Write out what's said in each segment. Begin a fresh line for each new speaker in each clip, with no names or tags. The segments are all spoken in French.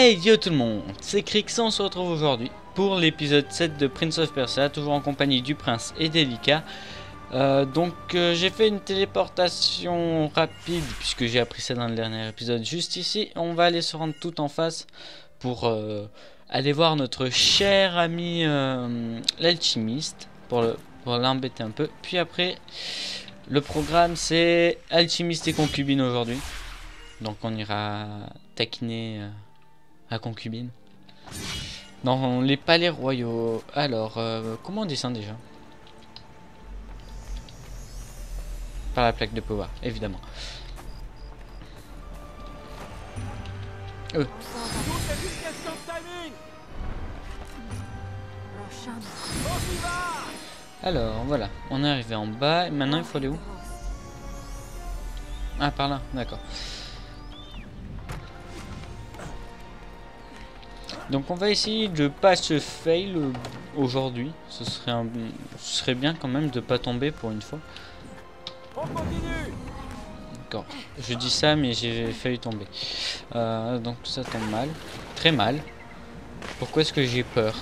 Hey yo tout le monde, c'est Krix, on se retrouve aujourd'hui pour l'épisode 7 de Prince of Persia, toujours en compagnie du prince et d'Elika. J'ai fait une téléportation rapide puisque j'ai appris ça dans le dernier épisode juste ici. On va aller se rendre tout en face pour aller voir notre cher ami l'alchimiste pour l'embêter un peu. Puis après, le programme c'est alchimiste et concubine aujourd'hui. Donc on ira taquiner la concubine dans les palais royaux. Alors, comment on descend déjà? Par la plaque de pouvoir, évidemment. Alors, voilà, on est arrivé en bas. Et maintenant, il faut aller où? Ah, par là, d'accord. Donc on va essayer de pas se fail aujourd'hui. Ce serait bien quand même de pas tomber pour une fois. D'accord. Je dis ça mais j'ai failli tomber. Donc ça tombe mal. Très mal. Pourquoi est-ce que j'ai peur?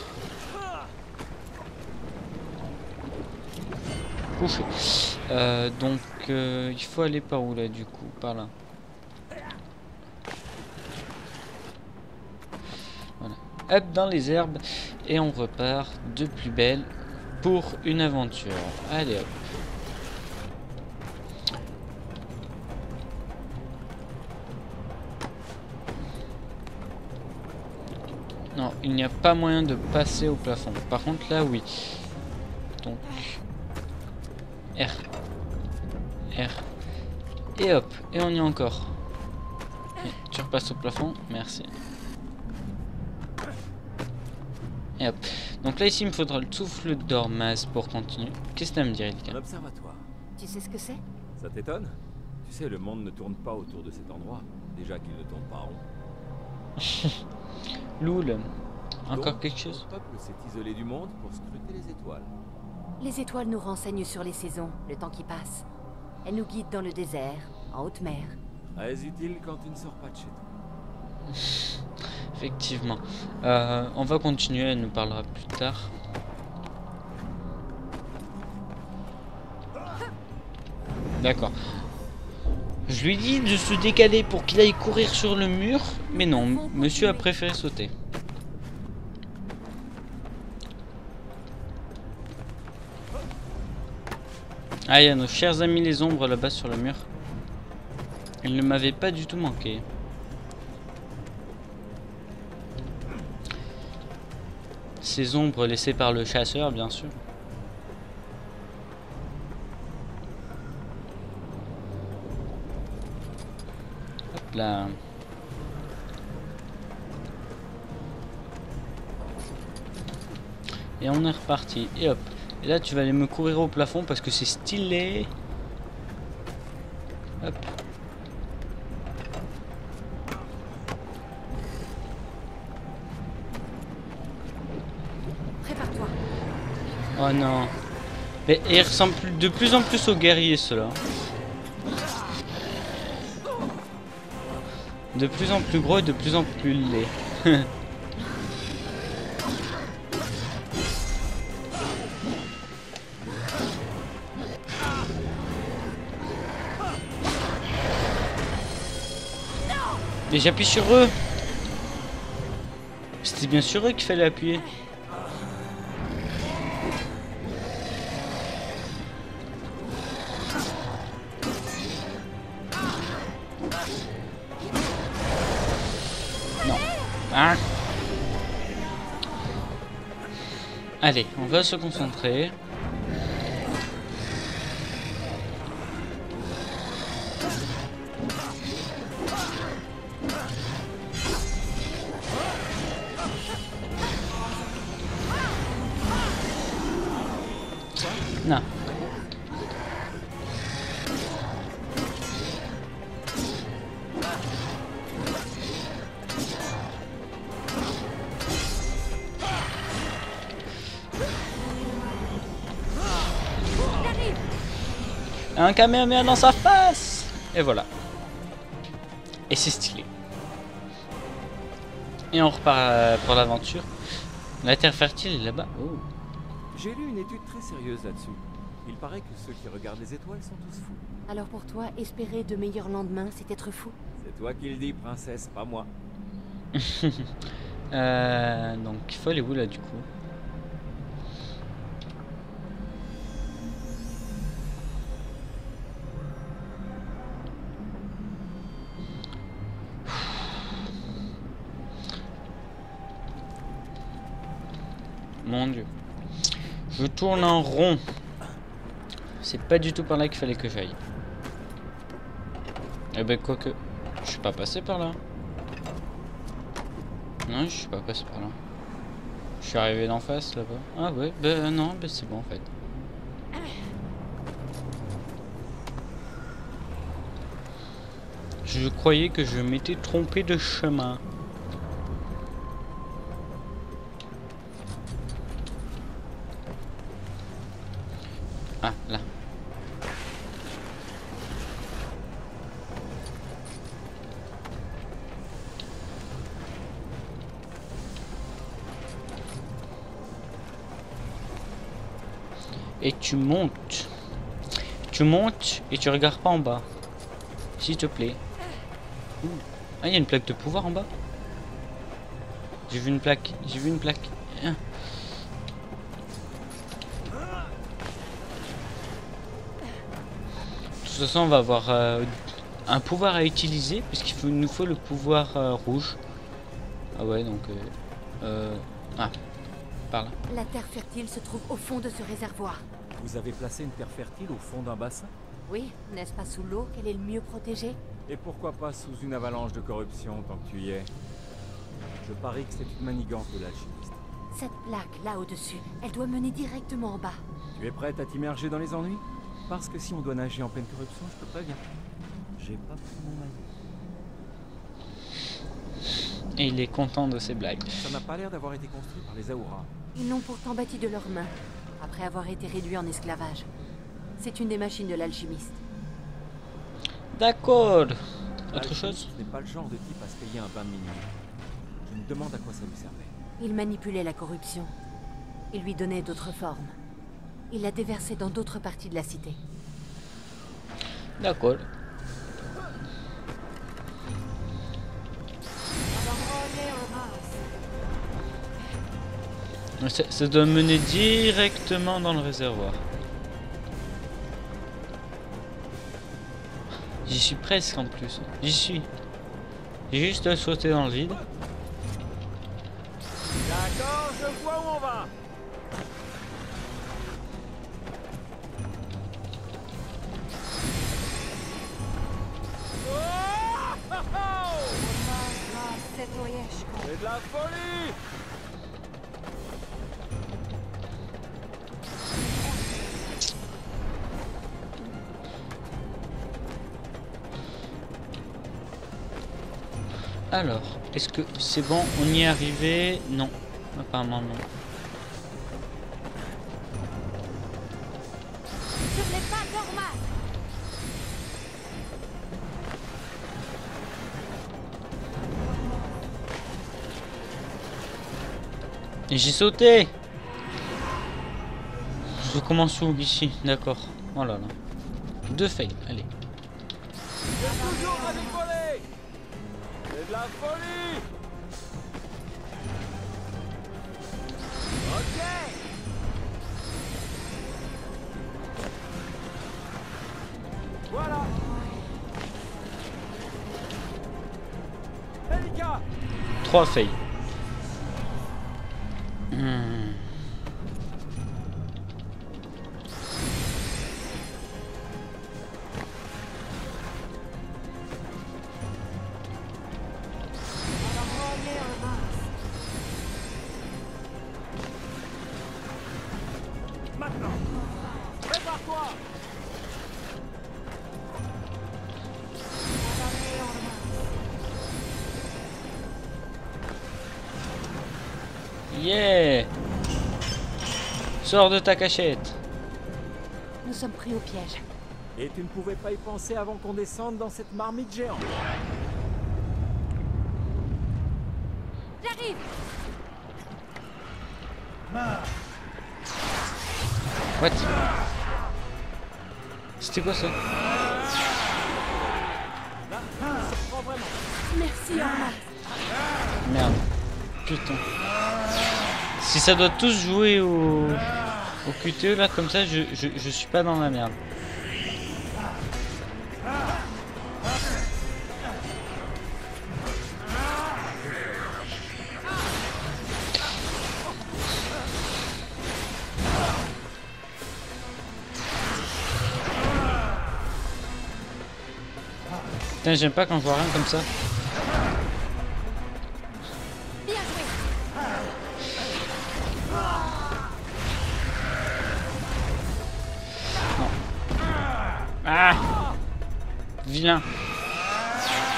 Couché. Il faut aller par où là du coup? Par là. Hop dans les herbes et on repart de plus belle pour une aventure. Allez hop. Non, il n'y a pas moyen de passer au plafond. Par contre là oui. Donc R. Et hop, et on y est encore. Et tu repasses au plafond, merci. Et hop. Donc là ici il me faudra le souffle d'Ormaz pour continuer. Qu'est-ce que tu as à me dire, Elika?
Un observatoire.
Tu sais ce que c'est?
Ça t'étonne? Tu sais, le monde ne tourne pas autour de cet endroit. Déjà qu'il ne tourne pas rond.
Loul. Encore
Donc,
quelque chose?
Le peuple s'est isolé du monde pour scruter les étoiles.
Les étoiles nous renseignent sur les saisons, le temps qui passe. Elles nous guident dans le désert, en haute mer.
Très utile quand tu ne sors pas de chez toi.
Effectivement. On va continuer, elle nous parlera plus tard. D'accord. Je lui dis de se décaler pour qu'il aille courir sur le mur, mais non, monsieur a préféré sauter. Ah, il y a nos chers amis les ombres là-bas sur le mur. Ils ne m'avaient pas du tout manqué. Ces ombres laissées par le chasseur, bien sûr. Hop là. Et on est reparti. Et hop. Et là, tu vas aller me courir au plafond parce que c'est stylé. Hop.
Prépare-toi.
Oh non. Mais il ressemble de plus en plus aux guerriers, ceux-là. De plus en plus gros et de plus en plus laid. Mais j'appuie sur eux. C'était bien sur eux qu'il fallait appuyer. Non. Hein? Allez, on va se concentrer. Non. Un Kamehameha dans sa face. Et voilà. Et c'est stylé. Et on repart pour l'aventure. La terre fertile est là-bas. Oh.
J'ai lu une étude très sérieuse là-dessus. Il paraît que ceux qui regardent les étoiles sont tous fous.
Alors pour toi, espérer de meilleurs lendemains, c'est être fou?
C'est toi qui le dis, princesse, pas moi.
Donc il faut aller où là du coup? Mon Dieu. Je tourne en rond. C'est pas du tout par là qu'il fallait que j'aille. Eh ben quoique, je suis pas passé par là. Non, je suis pas passé par là. Je suis arrivé d'en face là-bas. Ah ouais, ben non, ben c'est bon en fait. Je croyais que je m'étais trompé de chemin. Ah, là. Et tu montes. Tu montes et tu regardes pas en bas. S'il te plaît. Ouh. Ah, il y a une plaque de pouvoir en bas. J'ai vu une plaque. J'ai vu une plaque. Ah. De toute façon, on va avoir un pouvoir à utiliser puisqu'il nous faut le pouvoir rouge. Ah ouais, donc... Ah, par là.
La terre fertile se trouve au fond de ce réservoir.
Vous avez placé une terre fertile au fond d'un bassin?
Oui, n'est-ce pas sous l'eau qu'elle est le mieux protégée?
Et pourquoi pas sous une avalanche de corruption tant que tu y es? Je parie que c'est une manigance de l'alchimiste.
Cette plaque là au-dessus, elle doit mener directement en bas.
Tu es prête à t'immerger dans les ennuis? Parce que si on doit nager en pleine corruption, je te préviens. J'ai pas pris mon maillot.
Et il est content de ses blagues.
Ça n'a pas l'air d'avoir été construit par les Aouras.
Ils l'ont pourtant bâti de leurs mains, après avoir été réduits en esclavage. C'est une des machines de l'alchimiste.
D'accord. Autre
L'alchimiste
chose?
n'est pas le genre de type à se payer un bain de minuit. Je me demande à quoi ça lui servait.
Il manipulait la corruption. Il lui donnait d'autres formes. Il la déversait dans d'autres parties de la cité.
D'accord. Ça doit mener directement dans le réservoir. J'y suis presque en plus. J'y suis. J'ai juste à sauter dans le vide.
D'accord, je vois où on va. C'est de la folie!
Alors, est-ce que c'est bon? On y est arrivé? Non. Apparemment non.
Sur les pas normales.
Et j'ai sauté! Je commence où ici? D'accord. Oh là là. 2 fails, allez.
C'est toujours à décoller! C'est de la folie! Ok! Voilà! Elika!
3 fails.
Maintenant! Prépare-toi!
Yeah! Sors de ta cachette.
Nous sommes pris au piège.
Et tu ne pouvais pas y penser avant qu'on descende dans cette marmite géante.
J'arrive.
What? C'était quoi ça?
Merci, Orma.
Merde. Putain. Si ça doit tous jouer au QTE là comme ça, je suis pas dans la merde. Putain, j'aime pas quand je vois rien comme ça.
Bien joué.
Ah! Vilain.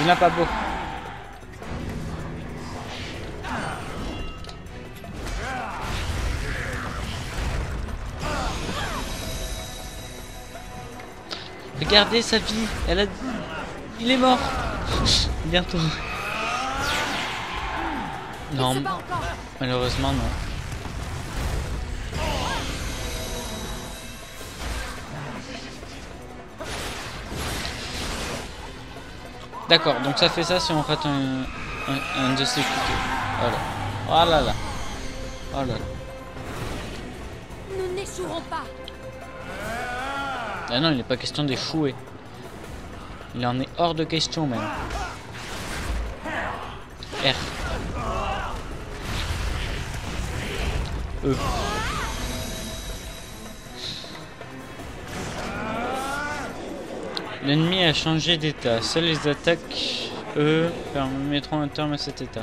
Vilain pas beau. Regardez sa vie. Elle a... Il est mort. Bientôt. Non.
Il se bat encore.
Malheureusement, non. D'accord, donc ça fait ça si on rate un de ces couteaux. Voilà. Oh là là. Oh là là.
Nous n'échouerons pas.
Ah non, il n'est pas question d'échouer. Il en est hors de question même. R. E. L'ennemi a changé d'état. Seules les attaques E permettront un terme à cet état.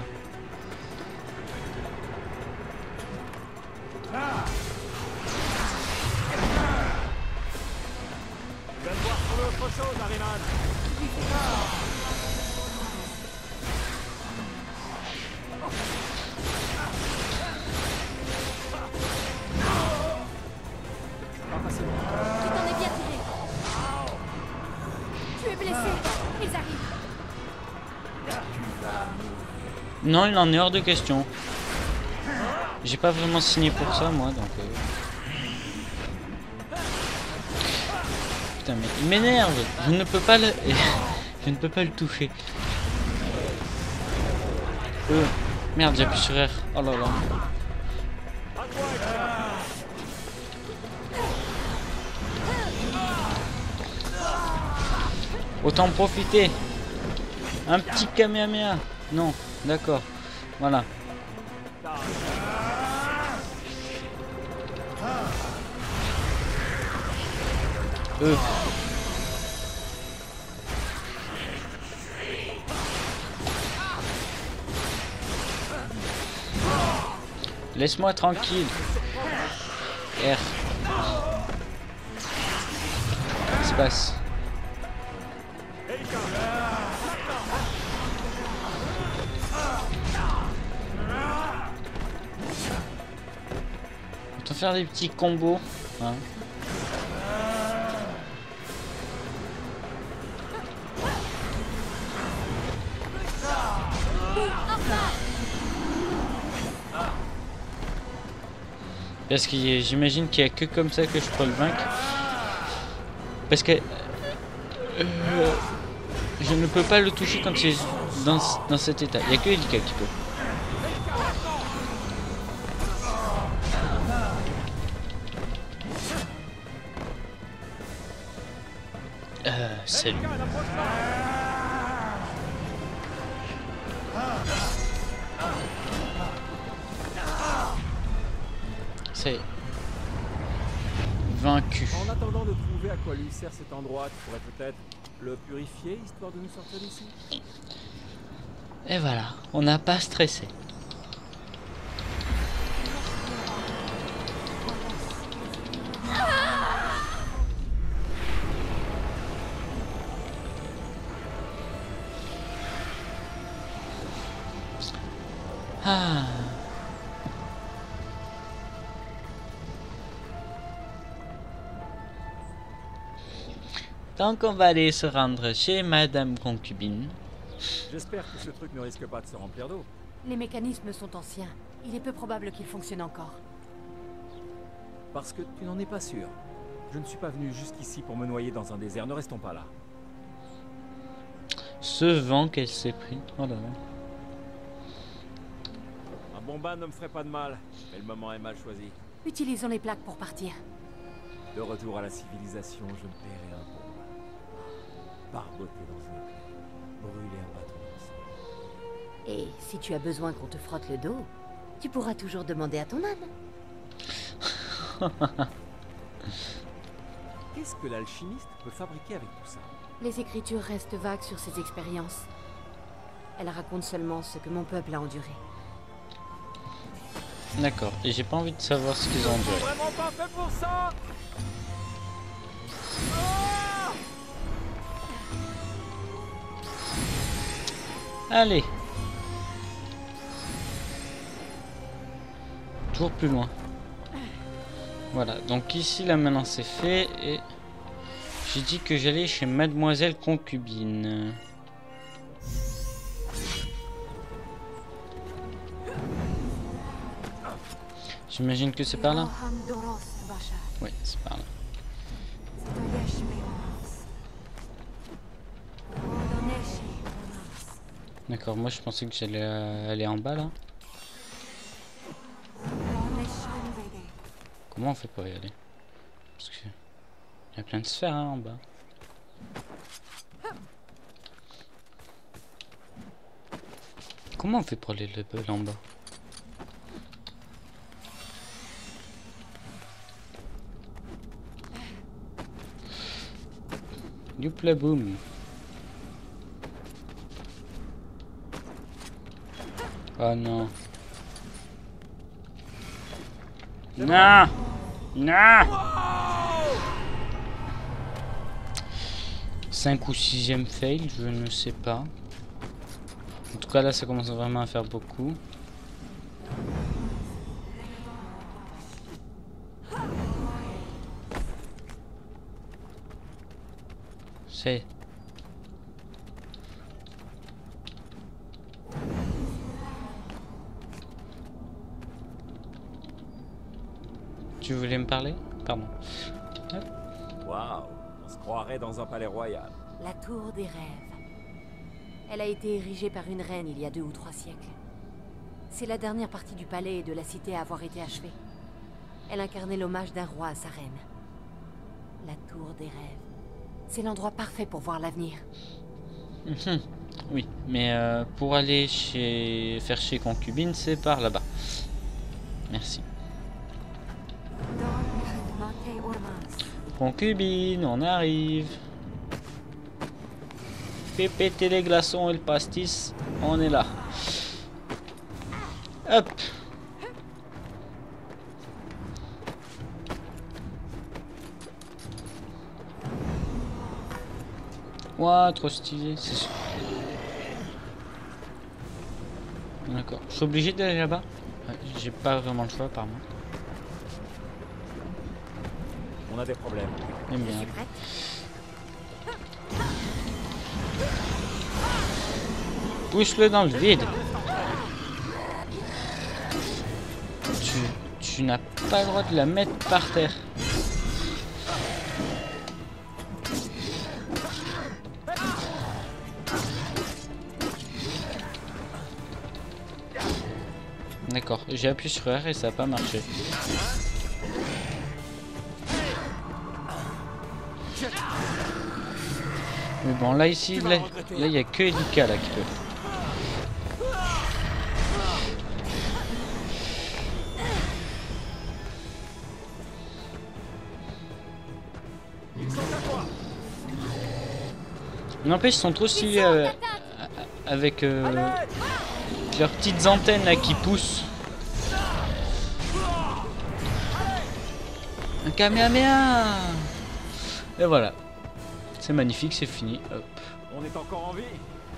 Tu t'en es bien tiré. Tu es blessé. Ils arrivent.
Non, il en est hors de question. J'ai pas vraiment signé pour ça, moi, donc... Putain, mais il m'énerve. Je ne peux pas le... Je ne peux pas le toucher. Merde, j'appuie sur R. Oh là là. Autant profiter. Un petit Kamehameha. Non, d'accord. Voilà. Laisse-moi tranquille. R. Espace. Autant faire des petits combos. Hein. Parce que j'imagine qu'il n'y a que comme ça que je peux le vaincre. Parce que je ne peux pas le toucher quand il est dans cet état. Il n'y a que Elika qui peut. Salut. C'est vaincu.
En attendant de trouver à quoi lui sert cet endroit, tu pourrais peut-être le purifier, histoire de nous sortir d'ici.
Et voilà, on n'a pas stressé. Ah. Donc on va aller se rendre chez Madame Concubine.
J'espère que ce truc ne risque pas de se remplir d'eau.
Les mécanismes sont anciens. Il est peu probable qu'ils fonctionnent encore.
Parce que tu n'en es pas sûr. Je ne suis pas venu jusqu'ici pour me noyer dans un désert. Ne restons pas là.
Ce vent qu'elle s'est pris. Oh là là.
Un bon bain ne me ferait pas de mal, mais le moment est mal choisi.
Utilisons les plaques pour partir.
De retour à la civilisation, je me paierai un bon bain. Barboter dans une plaie, brûler un bâton d'encens.
Et si tu as besoin qu'on te frotte le dos, tu pourras toujours demander à ton âne.
Qu'est-ce que l'alchimiste peut fabriquer avec tout ça?
Les écritures restent vagues sur ces expériences. Elles racontent seulement ce que mon peuple a enduré.
D'accord, et j'ai pas envie de savoir ce qu'ils ont enduré.
Vraiment pas fait pour ça.
Allez. Toujours plus loin. Voilà, donc ici là maintenant c'est fait et j'ai dit que j'allais chez Mademoiselle Concubine. J'imagine que c'est par là. Oui, c'est par là. D'accord, moi je pensais que j'allais aller en bas là. Comment on fait pour y aller? Parce que il y a plein de sphères hein, en bas. Comment on fait pour aller level en bas? Youpla boum. Oh non. Non. Non. 5 ou 6e fail, je ne sais pas. En tout cas là ça commence vraiment à faire beaucoup. C'est... Tu voulais me parler? Pardon.
Waouh, on se croirait dans un palais royal.
La tour des rêves. Elle a été érigée par une reine il y a 2 ou 3 siècles. C'est la dernière partie du palais et de la cité à avoir été achevée. Elle incarnait l'hommage d'un roi à sa reine. La tour des rêves. C'est l'endroit parfait pour voir l'avenir.
Oui, mais pour aller faire chez Concubine, c'est par là-bas. Merci. Concubine, on arrive. Fais péter les glaçons et le pastis, on est là. Hop. Ouah, trop stylé, c'est sûr. D'accord, je suis obligé d'aller là-bas. J'ai pas vraiment le choix apparemment.
On a des problèmes.
Eh bien. Pousse-le dans le vide. Tu n'as pas le droit de la mettre par terre. D'accord, j'ai appuyé sur R et ça n'a pas marché. Mais bon, là ici, là il n'y a que Elika là qui peut. N'empêche, ils sont trop stylés avec leurs petites antennes là qui poussent. Un Kamehameha. Et voilà. C'est magnifique, c'est fini. Hop.
On est encore en vie.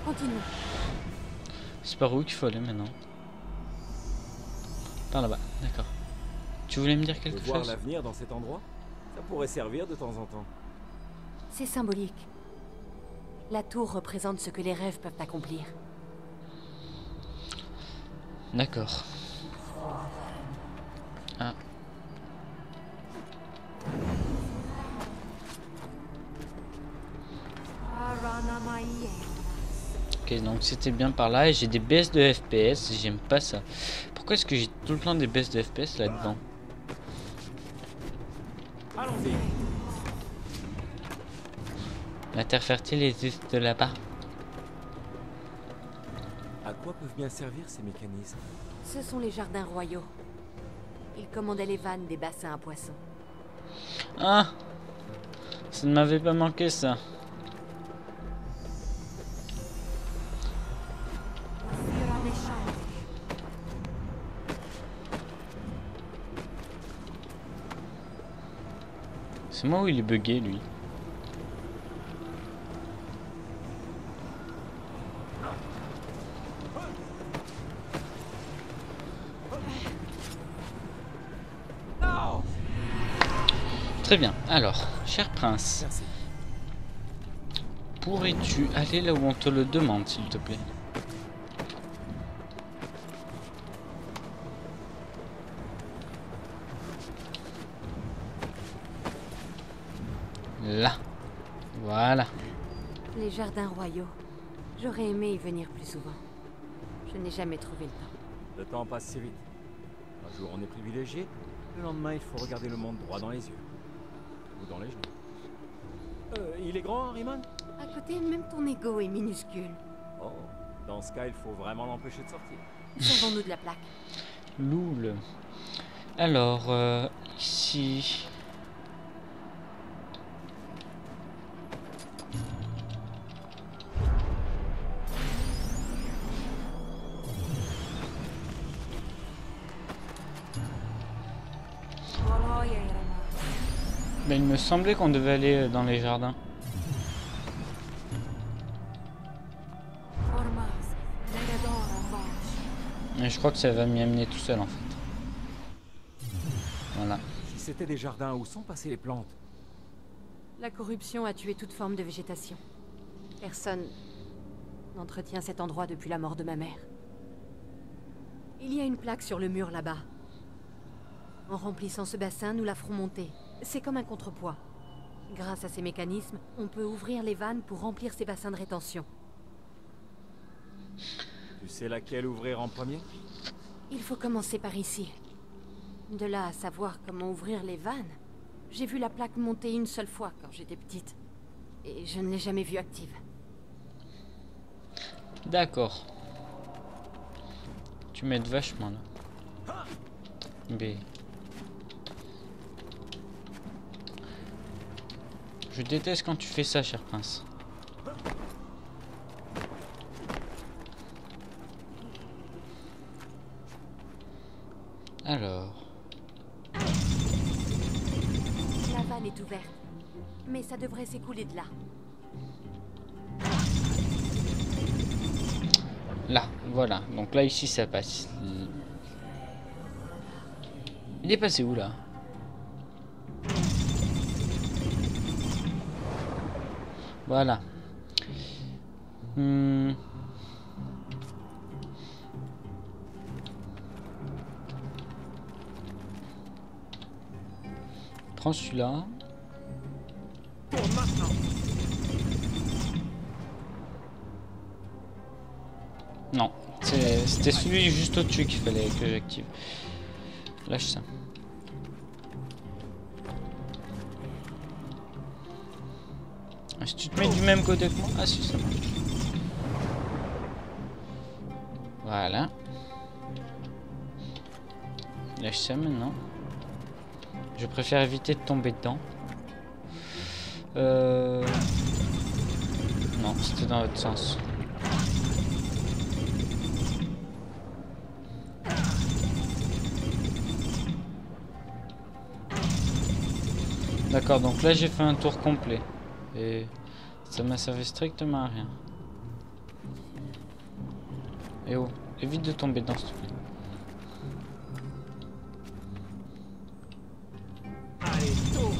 Continue.
C'est par où qu'il faut aller maintenant? Par là-bas, d'accord. Tu voulais me dire quelque
voir
chose?
l'avenir dans cet endroit, ça pourrait servir de temps en temps.
C'est symbolique. La tour représente ce que les rêves peuvent accomplir.
D'accord. Ah. Ok, donc c'était bien par là et j'ai des baisses de FPS, j'aime pas ça. Pourquoi est-ce que j'ai tout le temps des baisses de FPS là-dedans?
Allons-y.
La terre fertile est juste là-bas.
À quoi peuvent bien servir ces mécanismes?
Ce sont les jardins royaux. Ils commandaient les vannes des bassins à poissons.
Ah! Ça ne m'avait pas manqué ça. C'est moi où il est bugué lui. Très bien, alors, cher prince,
Merci.
pourrais-tu aller là où on te le demande, s'il te plaît? Là. Voilà.
Les jardins royaux. J'aurais aimé y venir plus souvent. Je n'ai jamais trouvé le temps.
Le temps passe si vite. Un jour on est privilégié, le lendemain il faut regarder le monde droit dans les yeux. Ou dans les genoux. Il est grand, Harriman?
À côté, même ton ego est minuscule.
Oh, dans ce cas il faut vraiment l'empêcher de sortir.
Servons-nous de la plaque.
Loul. Alors, ici... Ben, il me semblait qu'on devait aller dans les jardins. Mais je crois que ça va m'y amener tout seul en fait. Voilà.
Si c'était des jardins, où sont passées les plantes?
La corruption a tué toute forme de végétation. Personne n'entretient cet endroit depuis la mort de ma mère. Il y a une plaque sur le mur là-bas. En remplissant ce bassin, nous la ferons monter. C'est comme un contrepoids. Grâce à ces mécanismes, on peut ouvrir les vannes pour remplir ces bassins de rétention.
Tu sais laquelle ouvrir en premier?
Il faut commencer par ici. De là à savoir comment ouvrir les vannes, j'ai vu la plaque monter une seule fois quand j'étais petite. Et je ne l'ai jamais vue active.
D'accord. Tu m'aides vachement là. B. Je déteste quand tu fais ça, cher prince. Alors...
La vanne est ouverte. Mais ça devrait s'écouler de là.
Là, voilà. Donc là, ici, ça passe. Il est passé où, là? Voilà. Prends celui-là. Non, c'était celui juste au-dessus qu'il fallait que j'active. Lâche ça. Si tu te mets du même côté que moi... Ah si, ça marche. Voilà. Lâche ça maintenant. Je préfère éviter de tomber dedans. Non, c'était dans l'autre sens. D'accord, donc là j'ai fait un tour complet. Et ça m'a servi strictement à rien. Et oh, évite de tomber dedans s'il te plaît.
Allez, tôt.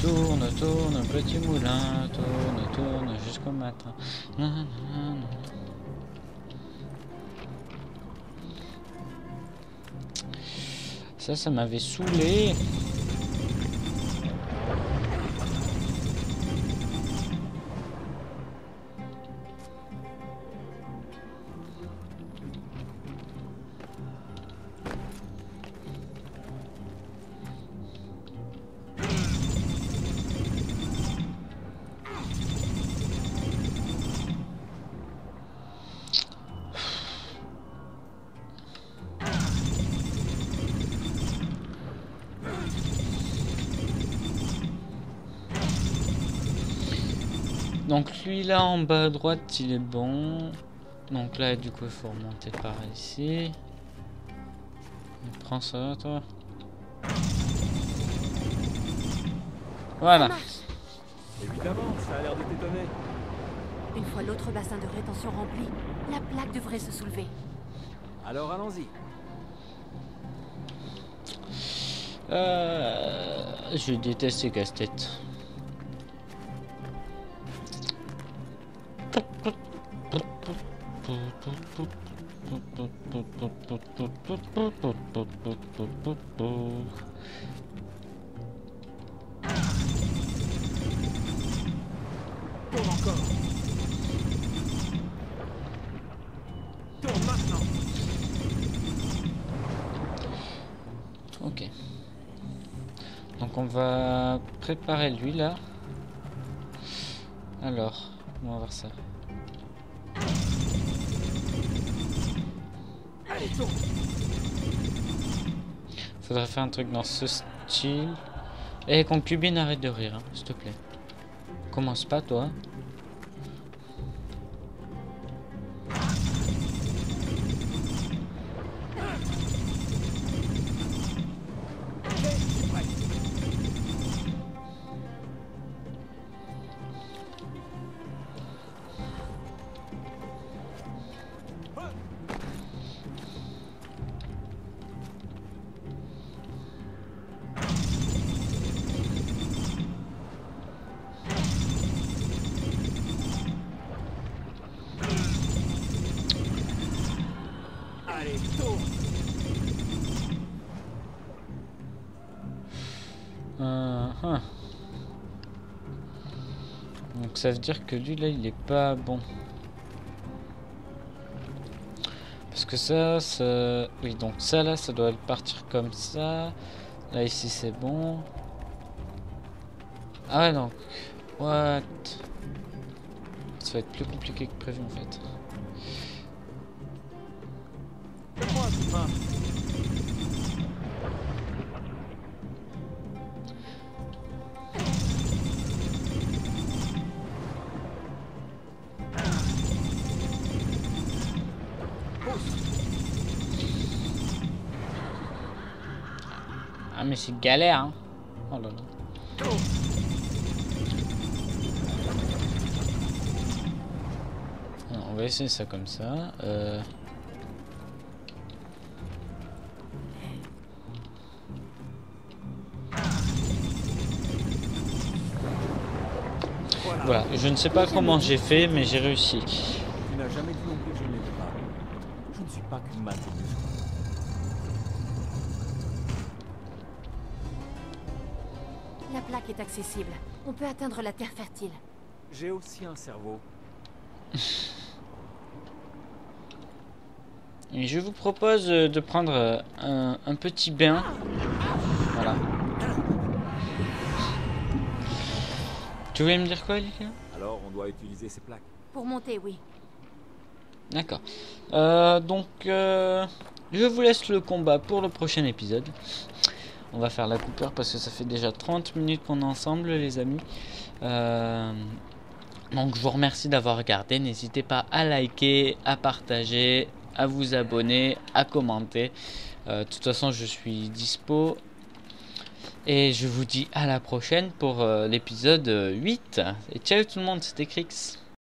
Tourne, tourne, petit moulin, tourne, tourne jusqu'au matin. Nanana. Ça m'avait saoulé. Donc lui là en bas à droite il est bon. Donc là du coup il faut remonter par ici. Prends ça toi. Voilà.
Évidemment, ça a l'air de t'étonner.
Une fois l'autre bassin de rétention rempli, la plaque devrait se soulever.
Alors allons-y.
Je déteste ces casse-têtes.
Tourne encore. Tourne maintenant.
Ok. Donc on va préparer lui là. Alors, on va voir ça.
Allez, tourne.
Faudrait faire un truc dans ce style. Eh, concubine, arrête de rire, hein, s'il te plaît. Commence pas, toi.
Allez, tourne.
Donc ça veut dire que lui là il est pas bon. Parce que ça... Oui, donc ça là ça doit partir comme ça. Là ici c'est bon. Ah ouais donc... What? Ça va être plus compliqué que prévu en fait.
Fais-moi un coup de main.
Ah mais c'est galère hein. Oh là là. Alors, on va essayer ça comme ça. Voilà, je ne sais pas comment j'ai fait, mais j'ai réussi.
Tu n'as jamais dit non plus que je ne l'étais pas. Je ne suis pas qu'une masse de muscles.
La plaque est accessible. On peut atteindre la terre fertile.
J'ai aussi un cerveau.
Et je vous propose de prendre un petit bain. Voilà. Tu voulais me dire quoi, Lika?
Alors on doit utiliser ces plaques.
Pour monter, oui.
D'accord. Donc, je vous laisse le combat pour le prochain épisode. On va faire la coupure parce que ça fait déjà 30 minutes qu'on est ensemble, les amis. Donc, je vous remercie d'avoir regardé. N'hésitez pas à liker, à partager, à vous abonner, à commenter. De toute façon, je suis dispo. Et je vous dis à la prochaine pour l'épisode 8. Et ciao tout le monde, c'était Crix.